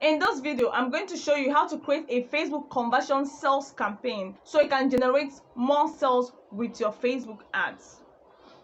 In this video, I'm going to show you how to create a Facebook conversion sales campaign so you can generate more sales with your Facebook ads.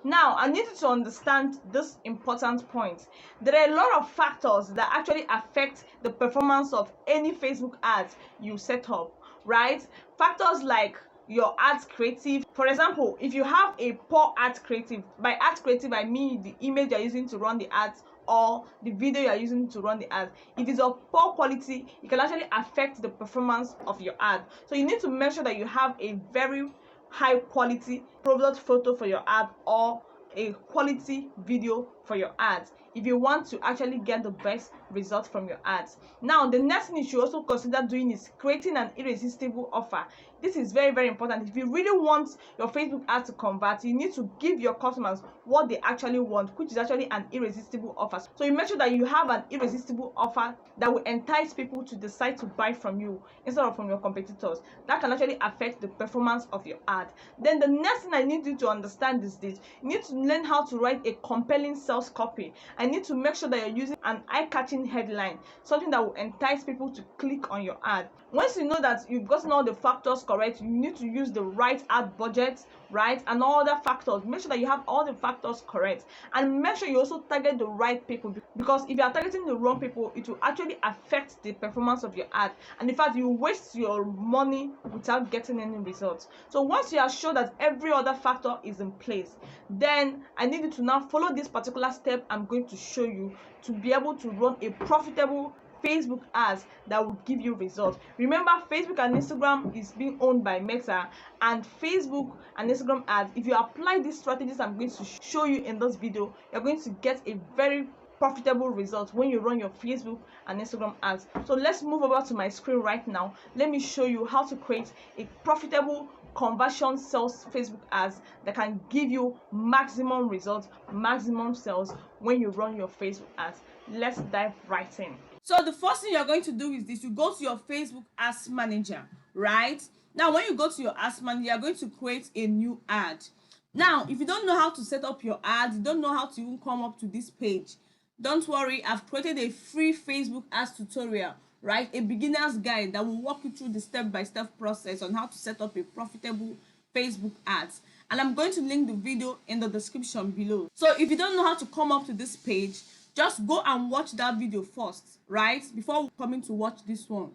Now, I need you to understand this important point. There are a lot of factors that actually affect the performance of any Facebook ads you set up, right? Factors like your ads creative. For example, if you have a poor ads creative, by ads creative I mean the image you're using to run the ads or the video you're using to run the ad. If it's of poor quality, it can actually affect the performance of your ad. So you need to make sure that you have a very high quality product photo for your ad or a quality video for your ads if you want to actually get the best result from your ads. Now, the next thing you should also consider doing is creating an irresistible offer. This is very, very important. If you really want your Facebook ad to convert, you need to give your customers what they actually want, which is actually an irresistible offer. So you make sure that you have an irresistible offer that will entice people to decide to buy from you instead of from your competitors. That can actually affect the performance of your ad. Then the next thing I need you to understand is this: you need to learn how to write a compelling sales copy. I need to make sure that you're using an eye-catching headline, something that will entice people to click on your ad. Once you know that you've gotten all the factors correct, you need to use the right ad budget, right, and all other factors. Make sure that you have all the factors correct, and make sure you also target the right people, because if you are targeting the wrong people, it will actually affect the performance of your ad, and in fact you waste your money without getting any results. So once you are sure that every other factor is in place, then I need you to now follow this particular step I'm going to show you to be able to run a profitable Facebook ads that will give you results. Remember, Facebook and Instagram is being owned by Meta, and Facebook and Instagram ads, if you apply these strategies I'm going to show you in this video, you're going to get a very profitable result when you run your Facebook and Instagram ads. So let's move over to my screen right now. Let me show you how to create a profitable conversion sales Facebook ads that can give you maximum results, maximum sales when you run your Facebook ads. Let's dive right in. So the first thing you're going to do is this: you go to your Facebook Ads Manager, right? Now, when you go to your Ads Manager, you're going to create a new ad. Now, if you don't know how to set up your ad, you don't know how to even come up to this page, don't worry, I've created a free Facebook ads tutorial, right? A beginner's guide that will walk you through the step-by-step process on how to set up a profitable Facebook ads. And I'm going to link the video in the description below. So if you don't know how to come up to this page, just go and watch that video first, right, before coming to watch this one.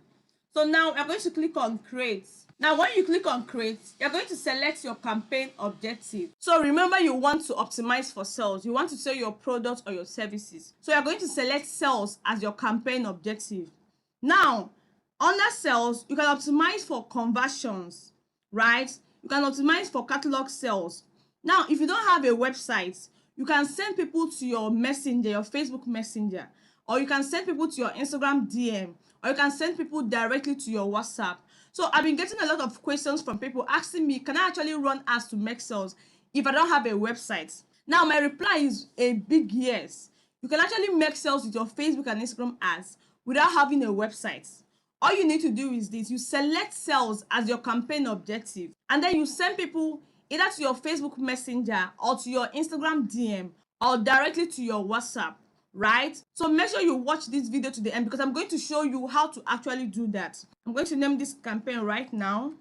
So now I'm going to click on create. Now when you click on create, you're going to select your campaign objective. So remember, you want to optimize for sales. You want to sell your product or your services. So you're going to select sales as your campaign objective. Now, under sales, you can optimize for conversions, right? You can optimize for catalog sales. Now, if you don't have a website, you can send people to your messenger, your Facebook messenger, or you can send people to your Instagram DM, or you can send people directly to your WhatsApp. So I've been getting a lot of questions from people asking me, can I actually run ads to make sales if I don't have a website? Now my reply is a big yes. You can actually make sales with your Facebook and Instagram ads without having a website. All you need to do is this: you select sales as your campaign objective, and then you send people either to your Facebook Messenger or to your Instagram DM or directly to your WhatsApp, right? So make sure you watch this video to the end, because I'm going to show you how to actually do that. I'm going to name this campaign right now.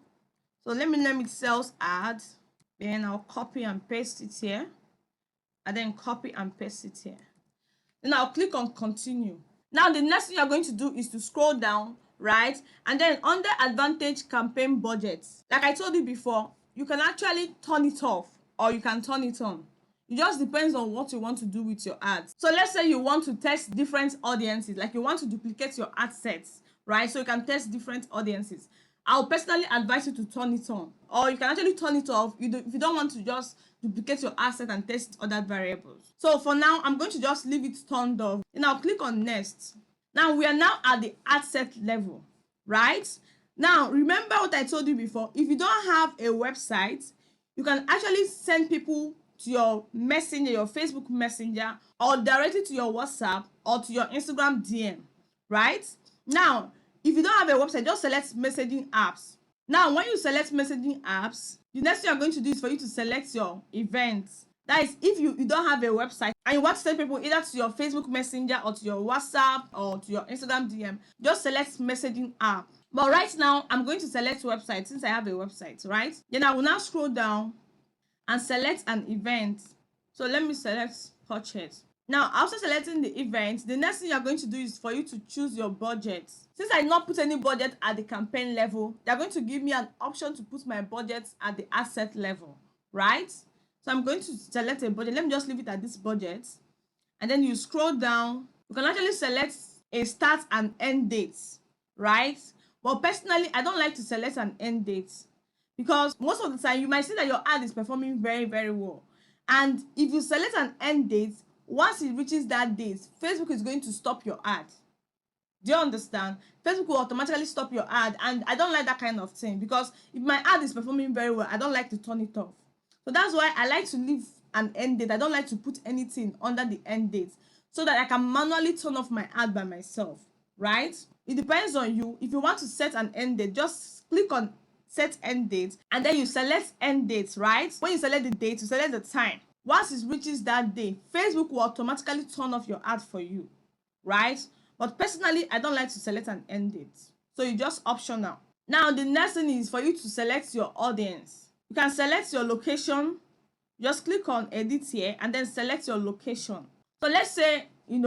So let me name it sales ad. Then I'll copy and paste it here, and then copy and paste it here. Then I'll click on continue. Now the next thing you're going to do is to scroll down, right? And then under advantage campaign budgets, like I told you before, you can actually turn it off or you can turn it on. It just depends on what you want to do with your ads. So let's say you want to test different audiences, like you want to duplicate your ad sets, right? So you can test different audiences. I'll personally advise you to turn it on, or you can actually turn it off if you don't want to just duplicate your ad set and test other variables. So for now, I'm going to just leave it turned off. Then I'll click on next. Now we are now at the ad set level, right? Now, remember what I told you before. If you don't have a website, you can actually send people to your messenger, your Facebook messenger, or directly to your WhatsApp or to your Instagram DM, right? Now, if you don't have a website, just select messaging apps. Now, when you select messaging apps, the next thing you're going to do is for you to select your events That is, if you don't have a website and you want to send people either to your Facebook Messenger or to your WhatsApp or to your Instagram DM, just select messaging app. But right now, I'm going to select website since I have a website, right? Then I will now scroll down and select an event. So let me select purchase. Now, after selecting the event, the next thing you're going to do is for you to choose your budget. Since I did not put any budget at the campaign level, they're going to give me an option to put my budget at the asset level, right? So I'm going to select a budget. Let me just leave it at this budget. And then you scroll down. You can actually select a start and end date, right? But personally, I don't like to select an end date because most of the time you might see that your ad is performing very, very well. And if you select an end date, once it reaches that date, Facebook is going to stop your ad. Do you understand? Facebook will automatically stop your ad, and I don't like that kind of thing because if my ad is performing very well, I don't like to turn it off. So that's why I like to leave an end date. I don't like to put anything under the end date so that I can manually turn off my ad by myself, right? It depends on you. If you want to set an end date, just click on set end date and then you select end dates, right? When you select the date, you select the time. Once it reaches that day, Facebook will automatically turn off your ad for you, right? But personally, I don't like to select an end date. So you just optional. Now, the next thing is for you to select your audience. You can select your location. Just click on edit here and then select your location. So let's say, if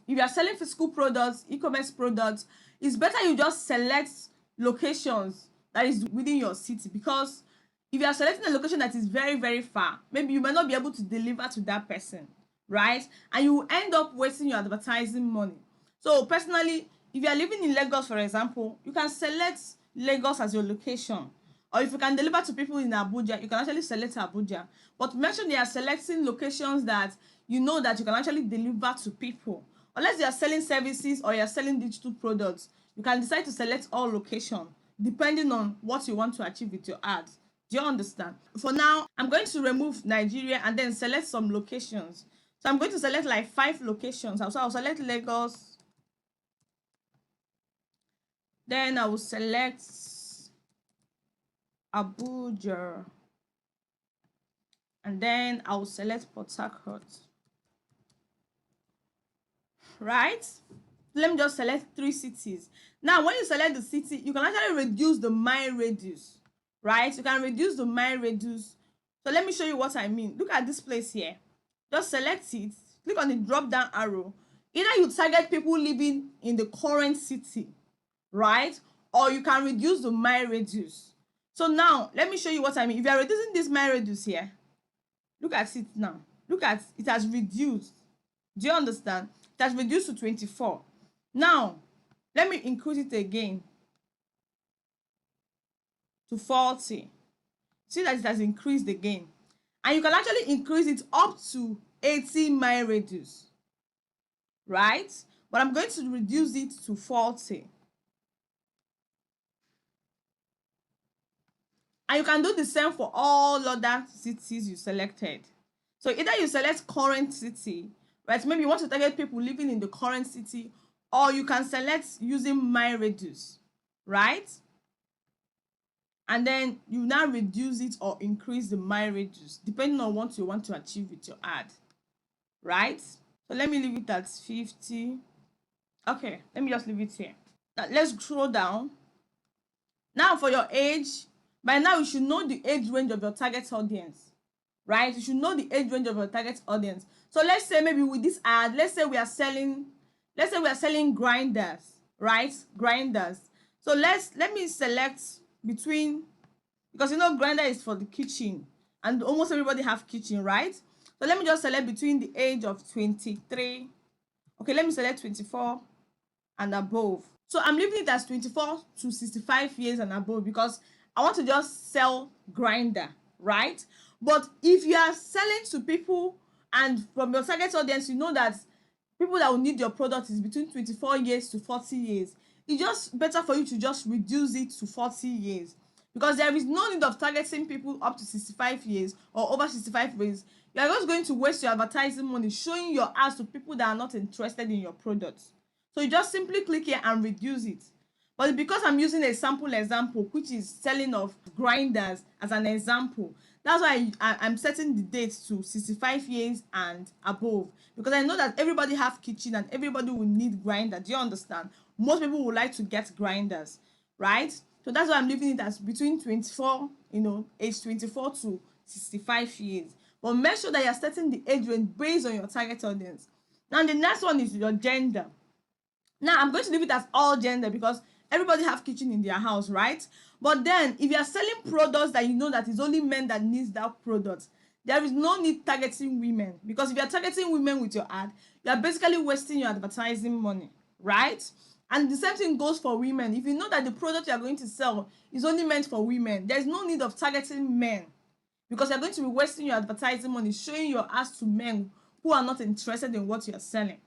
you are selling physical products, e-commerce products, it's better you just select locations that is within your city, because if you are selecting a location that is very, very far, maybe you might not be able to deliver to that person, right? And you will end up wasting your advertising money. So personally, if you are living in Lagos, for example, you can select Lagos as your location. Or if you can deliver to people in Abuja, you can actually select Abuja. But make sure they are selecting locations that you know that you can actually deliver to people. Unless you are selling services or you are selling digital products, you can decide to select all locations depending on what you want to achieve with your ads. Do you understand? For now, I'm going to remove Nigeria and then select some locations. So I'm going to select like 5 locations. So I'll select Lagos. Then I will select Abuja. And then I will select Port Harcourt. Right? Let me just select 3 cities. Now, when you select the city, you can actually reduce the mile radius, right? You can reduce the mile radius. So let me show you what I mean. Look at this place here. Just select it, click on the drop down arrow. Either you target people living in the current city, right? Or you can reduce the mile radius. So now, let me show you what I mean. If you are reducing this mile radius here, look at it now. Look at it has reduced. Do you understand? It has reduced to 24. Now, let me increase it again to 40. See that it has increased again. And you can actually increase it up to 80 mile radius, right? But I'm going to reduce it to 40. And you can do the same for all other cities you selected. So either you select current city, right? Maybe you want to target people living in the current city, or you can select using mile radius, right? And then you now reduce it or increase the mile radius depending on what you want to achieve with your ad, right? So let me leave it at 50. Okay, let me just leave it here. Now let's scroll down. Now for your age, by now you should know the age range of your target audience, right? You should know the age range of your target audience. So let's say maybe with this ad, let's say we are selling grinders, right? Grinders. So let me select between, because grinder is for the kitchen and almost everybody have kitchen, right? So let me just select between the age of 23. Okay, let me select 24 and above. So I'm leaving it as 24 to 65 years and above because I want to just sell grinder, right? But if you are selling to people and from your target audience, you know that people that will need your product is between 24 years to 40 years, it's just better for you to just reduce it to 40 years, because there is no need of targeting people up to 65 years or over 65 years. You are just going to waste your advertising money showing your ads to people that are not interested in your products. So you just simply click here and reduce it. But because I'm using a sample example, which is selling of grinders as an example, That's why I'm setting the date to 65 years and above, because I know that everybody have kitchen and everybody will need grinder. Do you understand? Most people would like to get grinders, right? So that's why I'm leaving it as between 24, age 24 to 65 years. But make sure that you're setting the age range based on your target audience. Now the next one is your gender. Now I'm going to leave it as all gender because everybody have kitchen in their house, right? But then if you are selling products that you know that it's only men that needs that product, there is no need targeting women, because if you are targeting women with your ad, you are basically wasting your advertising money, right? And the same thing goes for women. If you know that the product you are going to sell is only meant for women, there's no need of targeting men, because you're going to be wasting your advertising money showing your ads to men who are not interested in what you're selling,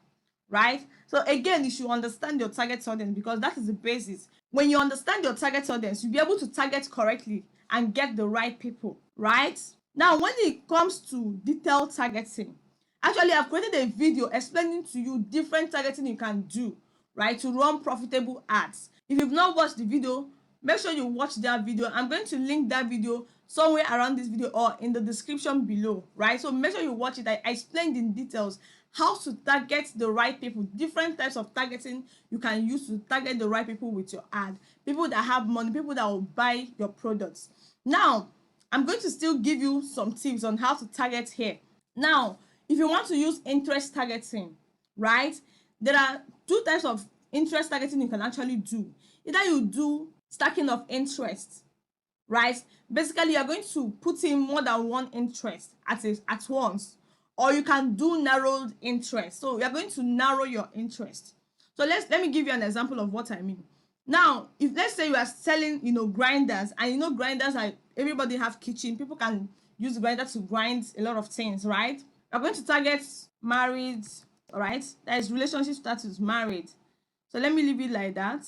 right? So again, you should understand your target audience, because that is the basis. When you understand your target audience, you'll be able to target correctly and get the right people, right? Now, when it comes to detailed targeting, actually I've created a video explaining to you different targeting you can do, right, to run profitable ads. If you've not watched the video, make sure you watch that video. I'm going to link that video somewhere around this video or in the description below, right? So make sure you watch it. I explained in details how to target the right people, different types of targeting you can use to target the right people with your ad, people that have money, people that will buy your products. Now I'm going to still give you some tips on how to target here. Now if you want to use interest targeting, right, there are two types of interest targeting you can actually do. Either you do stacking of interest, right? Basically you're going to put in more than one interest at once, or you can do narrowed interest. So you're going to narrow your interest. So let me give you an example of what I mean. Now if let's say you are selling grinders, and grinders are, everybody have kitchen, people can use grinder to grind a lot of things, right? You're going to target married, all right, that is relationship status, married. So let me leave it like that.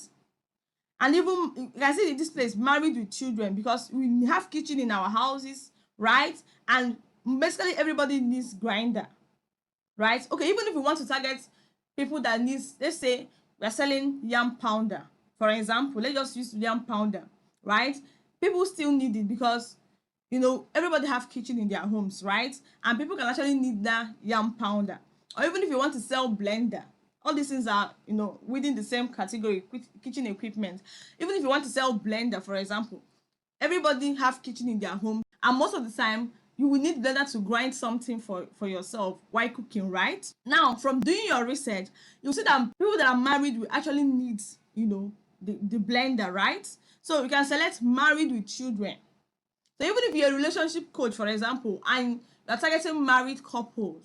And even you can see this place, married with children, because we have kitchen in our houses, right? And basically everybody needs grinder, right? Okay, even if we want to target people that needs, let's say we're selling yam pounder, for example, let's just use yam pounder, right? People still need it because everybody have kitchen in their homes, right? And people can actually need that yam pounder. Or even if you want to sell blender, all these things are within the same category, kitchen equipment. Even if you want to sell blender, for example, everybody have kitchen in their home, and most of the time you will need blender to grind something for yourself while cooking, right? Now from doing your research, you'll see that people that are married will actually need the blender, right? So you can select married with children. So even if you're a relationship coach, for example, and you're targeting married couples,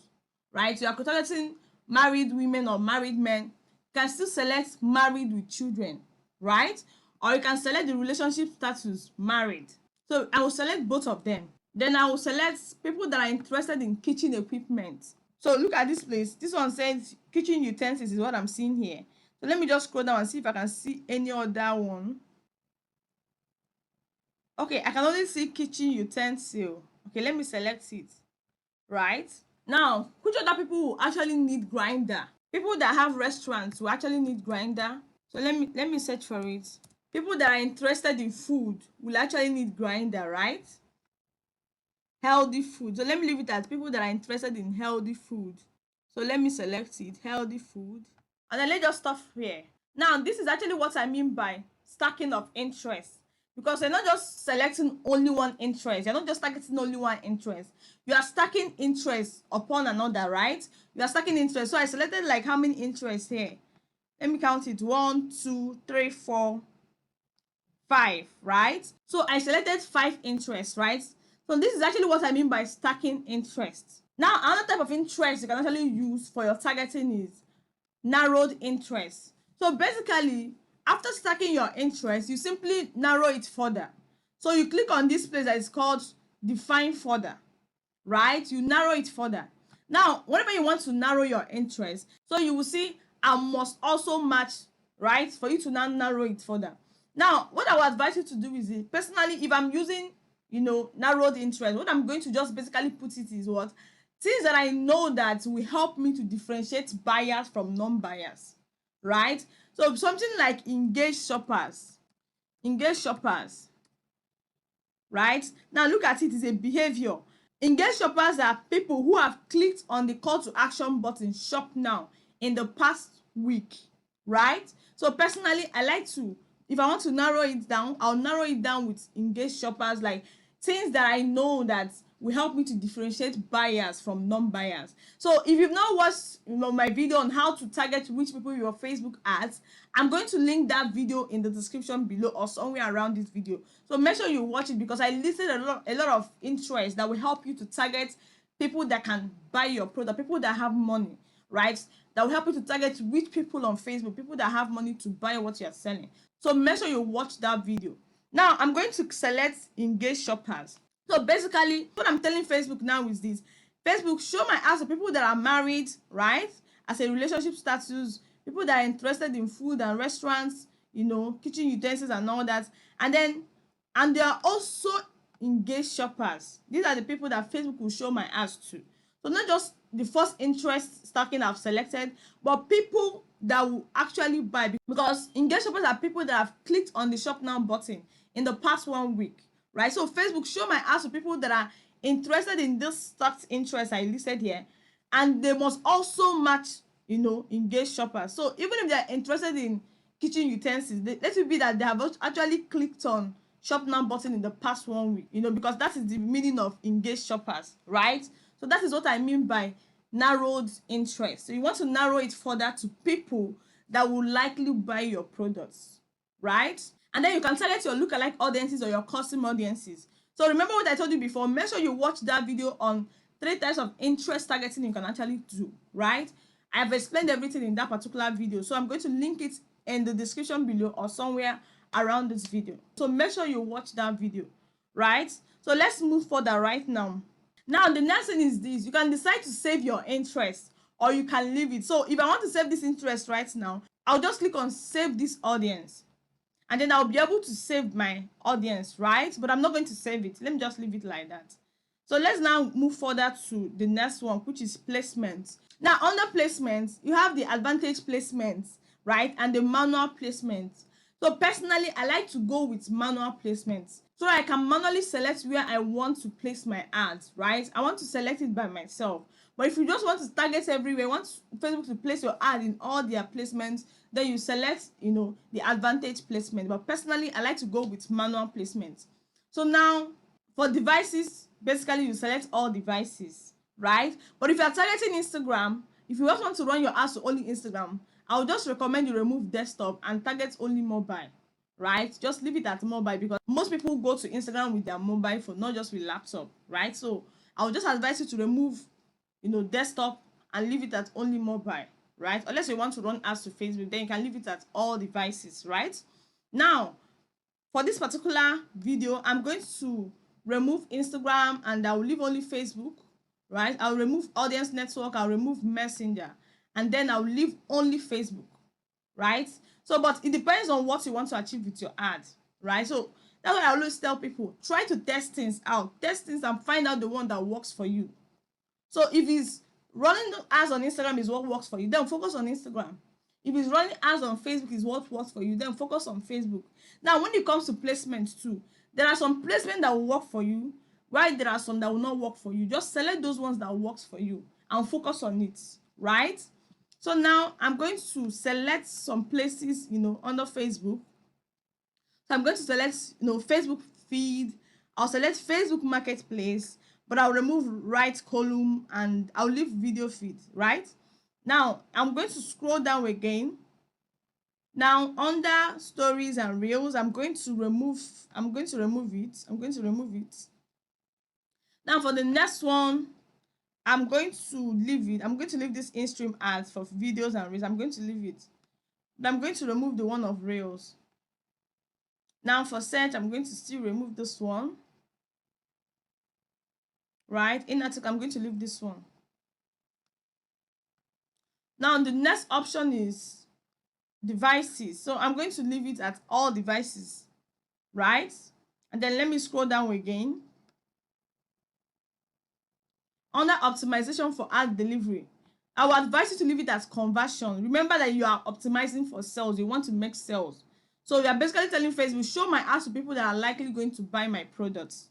right? You are targeting married women or married men, you can still select married with children, right? Or you can select the relationship status, married. So I will select both of them. Then I will select people that are interested in kitchen equipment. So look at this place. This one says kitchen utensils is what I'm seeing here. So let me just scroll down and see if I can see any other one. Okay, I can only see kitchen utensil. Okay, let me select it, right? Now, which other people will actually need grinder? People that have restaurants will actually need grinder. So let me search for it. People that are interested in food will actually need grinder, right? Healthy food. So let me leave it as people that are interested in healthy food. So let me select it, healthy food. And then let's just stop here. Now, this is actually what I mean by stacking of interest. Because you're not just selecting only one interest. You're not just targeting only one interest. You are stacking interest upon another, right? You are stacking interest. So I selected like how many interests here? Let me count it. 1, 2, 3, 4, 5, right? So I selected 5 interests, right? So this is actually what I mean by stacking interest. Now, another type of interest you can actually use for your targeting is narrowed interest. So basically, after stacking your interest, you simply narrow it further. So you click on this place that is called define further, right? You narrow it further. Now, whenever you want to narrow your interest, so you will see I must also match, right? For you to now narrow it further. Now, what I would advise you to do is, personally, if I'm using, narrowed interest, what I'm going to just basically put it is what? Things that I know that will help me to differentiate buyers from non-buyers, right? So something like engaged shoppers. right? Now look at it, it's a behavior. Engaged shoppers are people who have clicked on the call to action button shop now in the past week, right? So personally, I like to, if I want to narrow it down, I'll narrow it down with engaged shoppers, like things that I know that will help me to differentiate buyers from non-buyers. So if you've not watched my video on how to target which people your Facebook ads, I'm going to link that video in the description below or somewhere around this video. So make sure you watch it, because I listed a lot of interests that will help you to target people that can buy your product, people that have money, right? That will help you to target which people on Facebook, people that have money to buy what you're selling. So make sure you watch that video. Now I'm going to select engaged shoppers. So basically, what I'm telling Facebook now is this: Facebook, show my ads to people that are married, right? As a relationship status, people that are interested in food and restaurants, kitchen utensils and all that. And they are also engaged shoppers. These are the people that Facebook will show my ads to. So not just the first interest stacking I've selected, but people that will actually buy, because engaged shoppers are people that have clicked on the shop now button in the past 1 week, right? So Facebook, show my ads to people that are interested in this stacked interest I listed here, and they must also match, engaged shoppers. So even if they're interested in kitchen utensils, let it be that they have actually clicked on shop now button in the past 1 week, because that is the meaning of engaged shoppers, right? So that is what I mean by narrowed interest. So you want to narrow it further to people that will likely buy your products, right? And then you can target your lookalike audiences or your custom audiences. So remember what I told you before, make sure you watch that video on 3 types of interest targeting you can actually do, right? I've explained everything in that particular video, so I'm going to link it in the description below or somewhere around this video. So make sure you watch that video, right? So let's move further right now. Now the next thing is this: you can decide to save your interest or you can leave it. So if I want to save this interest right now, I'll just click on save this audience, and then I'll be able to save my audience, right? But I'm not going to save it. Let me just leave it like that. So let's now move further to the next one, which is placement. Now under placement, you have the advantage placement, right? And the manual placement. So personally, I like to go with manual placement, so I can manually select where I want to place my ads, right? I want to select it by myself. But if you just want to target everywhere, want Facebook to place your ad in all their placements, then you select, the advantage placement. But personally, I like to go with manual placement. So now for devices, basically you select all devices, right? But if you are targeting Instagram, if you just want to run your ads to only Instagram, I would just recommend you remove desktop and target only mobile, right? Just leave it at mobile, because most people go to Instagram with their mobile phone, not just with laptop, right? So I would just advise you to remove, desktop and leave it at only mobile, right? Unless you want to run ads to Facebook, then you can leave it at all devices, right? Now, for this particular video, I'm going to remove Instagram and I'll leave only Facebook, right? I'll remove audience network, I'll remove Messenger, and then I'll leave only Facebook, right? So, but it depends on what you want to achieve with your ad, right? So that's why I always tell people, try to test things out, test things and find out the one that works for you. So if it's running ads on Instagram is what works for you, then focus on Instagram. If it's running ads on Facebook is what works for you, then focus on Facebook. Now, when it comes to placement too, there are some placement that will work for you, right? There are some that will not work for you. Just select those ones that works for you and focus on it, right? So now I'm going to select some places, under Facebook. So I'm going to select, Facebook feed. I'll select Facebook Marketplace, but I'll remove right column and I'll leave video feed, right? Now I'm going to scroll down again. Now under stories and reels, I'm going to remove it. Now for the next one, I'm going to leave it. I'm going to leave this in-stream ads for videos and reels. I'm going to leave it. But I'm going to remove the one of reels. Now for search, I'm going to still remove this one. Right? In article, I'm going to leave this one. Now the next option is devices. So I'm going to leave it at all devices, right? And then let me scroll down again. Under optimization for ad delivery, I would advise you to leave it as conversion. Remember that you are optimizing for sales. You want to make sales. So we are basically telling Facebook, show my ads to people that are likely going to buy my products,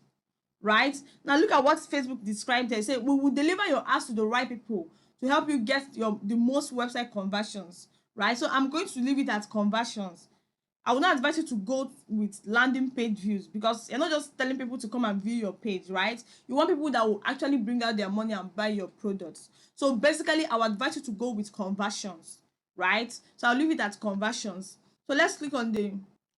right? Now look at what Facebook described there. Say we will deliver your ads to the right people to help you get the most website conversions, right? So I'm going to leave it at conversions. I would not advise you to go with landing page views, because you're not just telling people to come and view your page, right? You want people that will actually bring out their money and buy your products. So basically, I would advise you to go with conversions, right? So I'll leave it at conversions. So let's click on the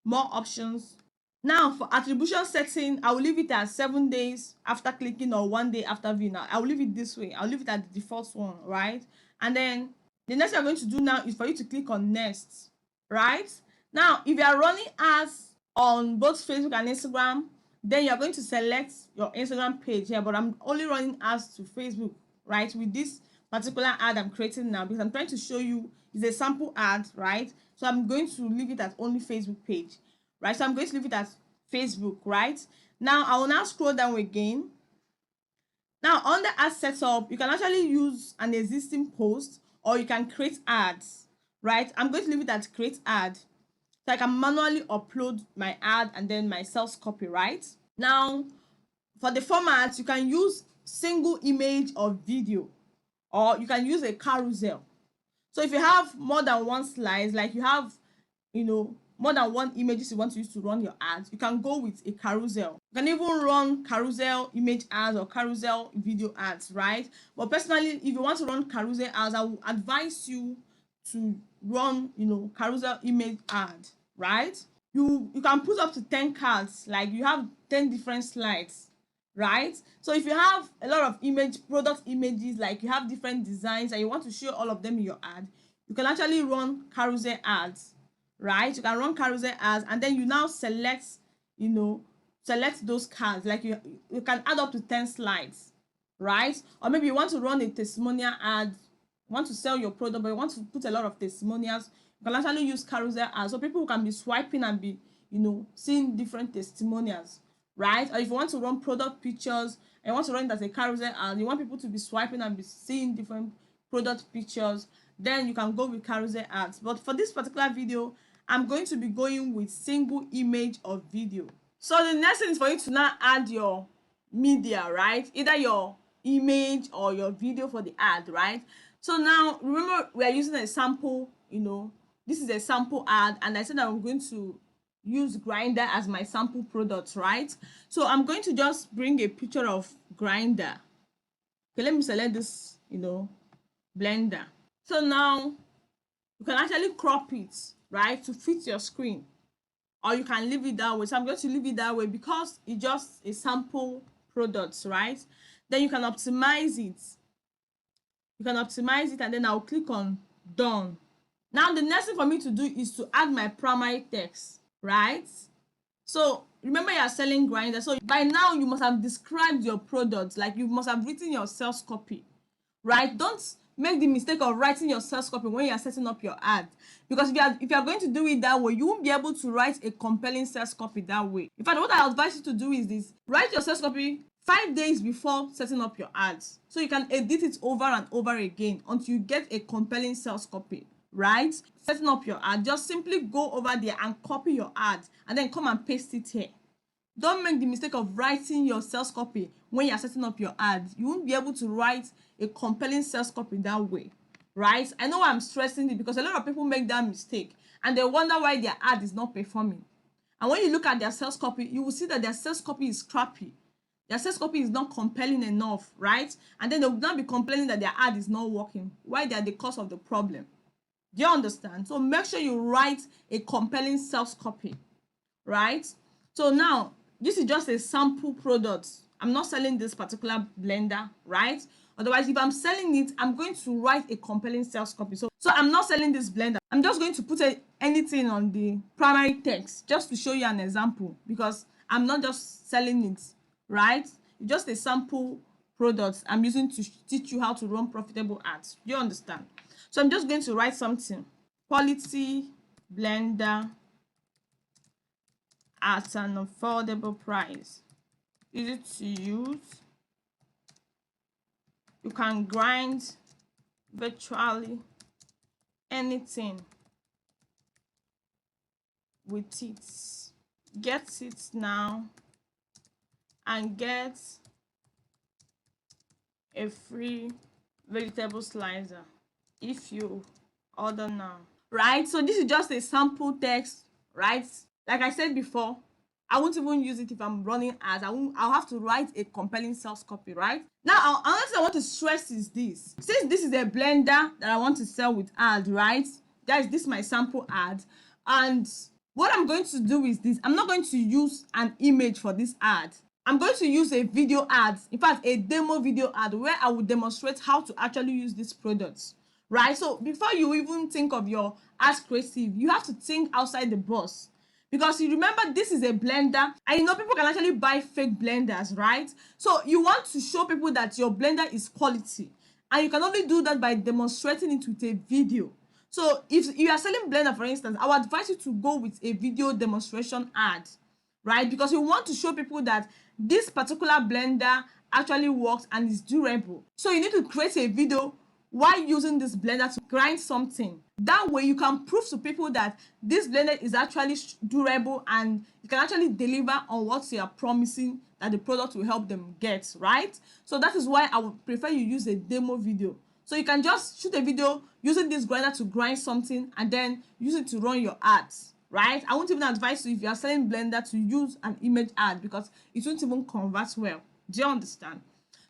more options. Now for attribution setting, I will leave it at 7 days after clicking or 1 day after viewing. I will leave it this way. I'll leave it at the default one, right? And then the next thing I'm going to do now is for you to click on next, right? Now, if you are running ads on both Facebook and Instagram, then you're going to select your Instagram page here, but I'm only running ads to Facebook, right? With this particular ad I'm creating now, because I'm trying to show you it's a sample ad, right? So I'm going to leave it at only Facebook page, right? So I'm going to leave it as Facebook, right? Now I will now scroll down again. Now on the ad setup, you can actually use an existing post or you can create ads, right? I'm going to leave it at create ad. So I can manually upload my ad and then my sales copy, right? Now for the format, you can use single image or video, or you can use a carousel. So if you have more than one slide, like you have, more than one images you want to use to run your ads, you can go with a carousel. You can even run carousel image ads or carousel video ads, right? But personally, if you want to run carousel ads, I would advise you to run, carousel image ad, right? You can put up to 10 cards, like you have 10 different slides, right? So if you have a lot of product images, like you have different designs and you want to show all of them in your ad, you can actually run carousel ads, right? You can run carousel ads and then you now select those cards, like you can add up to 10 slides, right? Or maybe you want to run a testimonial ad, you want to sell your product but you want to put a lot of testimonials, you can actually use carousel ads so people can be swiping and be seeing different testimonials, right? Or if you want to run product pictures and you want to run it as a carousel ad, you want people to be swiping and be seeing different product pictures, then you can go with carousel ads. But for this particular video, I'm going to be going with single image or video. So the next thing is for you to now add your media, right? Either your image or your video for the ad, right? So now remember, we are using a sample, this is a sample ad, and I said that I'm going to use Grindr as my sample product, right? So I'm going to just bring a picture of Grindr. Okay, let me select this, Blender. So now you can actually crop it, right, to fit your screen, or you can leave it that way. So I'm going to leave it that way because it's just a sample product, right? Then you can optimize it. And then I'll click on done. Now the next thing for me to do is to add my primary text, right? So remember, you are selling Grindr, so by now you must have described your product, like you must have written your sales copy, right? Don't make the mistake of writing your sales copy when you are setting up your ad, because if you are going to do it that way, you won't be able to write a compelling sales copy that way. In fact, what I advise you to do is this: write your sales copy 5 days before setting up your ads, so you can edit it over and over again until you get a compelling sales copy, right? Setting up your ad, just simply go over there and copy your ad and then come and paste it here. Don't make the mistake of writing your sales copy when you're setting up your ads. You won't be able to write a compelling sales copy that way, right? I know why I'm stressing it, because a lot of people make that mistake and they wonder why their ad is not performing. And when you look at their sales copy, you will see that their sales copy is crappy. Their sales copy is not compelling enough, right? And then they will not be complaining that their ad is not working, why they are the cause of the problem. Do you understand? So make sure you write a compelling sales copy, right? So now this is just a sample product. I'm not selling this particular blender, right? Otherwise, if I'm selling it, I'm going to write a compelling sales copy. So I'm not selling this blender. I'm just going to put anything on the primary text just to show you an example, because I'm not just selling it, right? It's just a sample product I'm using to teach you how to run profitable ads. Do you understand? So I'm just going to write something. Quality blender at an affordable price. Easy to use. You can grind virtually anything. with it. Get it now and get a free vegetable slicer if you order now. Right, so this is just a sample text, right? Like I said before, I won't even use it if I'm running ads. I'll have to write a compelling sales copy, right? Now, another thing I want to stress is this. Since this is a blender that I want to sell with ad, right? Guys, this is my sample ad. And what I'm going to do is this. I'm not going to use an image for this ad. I'm going to use a video ad, in fact, a demo video ad where I will demonstrate how to actually use these products, right? So before you even think of your ads creative, you have to think outside the box. Because you remember, this is a blender, and you know people can actually buy fake blenders, right? So you want to show people that your blender is quality, and you can only do that by demonstrating it with a video. So if you are selling blender, for instance, I would advise you to go with a video demonstration ad, right? Because you want to show people that this particular blender actually works and is durable. So you need to create a video while using this blender to grind something. That way you can prove to people that this blender is actually durable and you can actually deliver on what you are promising that the product will help them get, right? So that is why I would prefer you use a demo video. So you can just shoot a video using this grinder to grind something and then use it to run your ads, right? I won't even advise you, if you are selling blender, to use an image ad because it won't even convert well. Do you understand?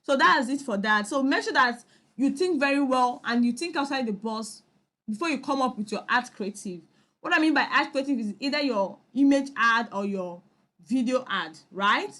So that is it for that. So make sure that you think very well and you think outside the box before you come up with your ad creative. What I mean by ad creative is either your image ad or your video ad, right?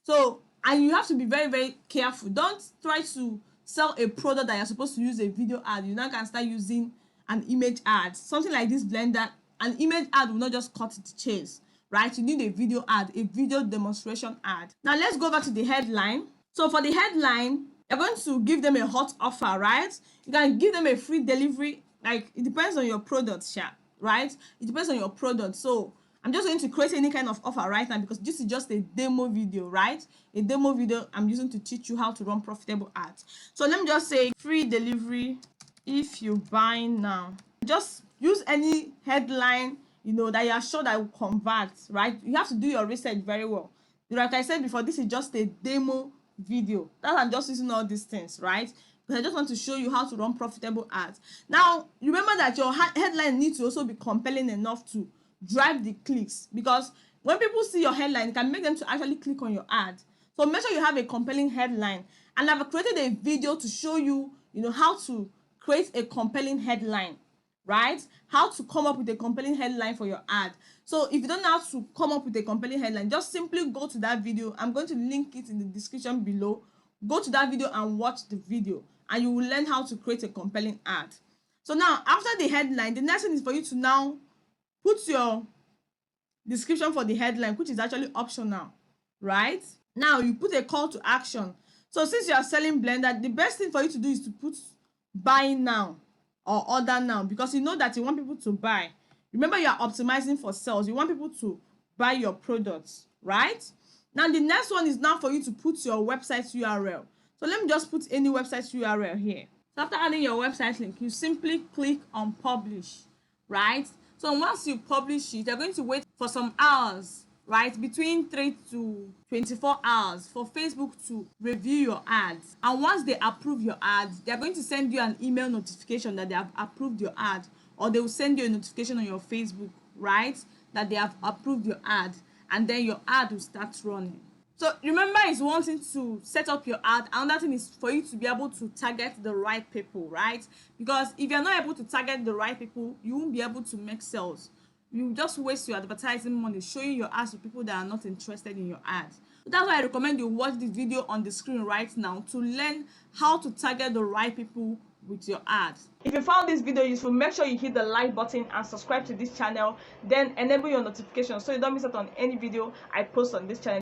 So, and you have to be very, very careful. Don't try to sell a product that you're supposed to use a video ad. You now can start using an image ad. Something like this blender, an image ad will not just cut its chase, right? You need a video ad, a video demonstration ad. Now let's go back to the headline. So for the headline, you're going to give them a hot offer, right? You can give them a free delivery. Like, it depends on your product, right? It depends on your product. So I'm just going to create any kind of offer right now because this is just a demo video, right? A demo video I'm using to teach you how to run profitable ads. So let me just say free delivery if you buy now. Just use any headline, you know, that you are sure that will convert, right? You have to do your research very well. Like I said before, this is just a demo video. That I'm just using all these things, right? Because I just want to show you how to run profitable ads. Now, remember that your headline needs to also be compelling enough to drive the clicks, because when people see your headline, it can make them to actually click on your ad. So make sure you have a compelling headline. And I've created a video to show you, you know, how to create a compelling headline, right? How to come up with a compelling headline for your ad. So if you don't know how to come up with a compelling headline, just simply go to that video. I'm going to link it in the description below. Go to that video and watch the video, and you will learn how to create a compelling ad. So now, after the headline, the next thing is for you to now put your description for the headline, which is actually optional, right? Now you put a call to action. So since you are selling blender, the best thing for you to do is to put buy now or order now, because you know that you want people to buy. Remember, you are optimizing for sales. You want people to buy your products, right? Now the next one is now for you to put your website URL. So let me just put any website URL here. So after adding your website link, you simply click on publish, right? So once you publish it, you're going to wait for some hours, right? Between 3 to 24 hours for Facebook to review your ads. And once they approve your ads, they're going to send you an email notification that they have approved your ad, or they will send you a notification on your Facebook, right? That they have approved your ad, and then your ad will start running. So remember, it's one thing to set up your ad. Another thing is for you to be able to target the right people, right? Because if you're not able to target the right people, you won't be able to make sales. You just waste your advertising money showing your ads to people that are not interested in your ads. So that's why I recommend you watch this video on the screen right now to learn how to target the right people with your ads. If you found this video useful, make sure you hit the like button and subscribe to this channel, then enable your notifications so you don't miss out on any video I post on this channel.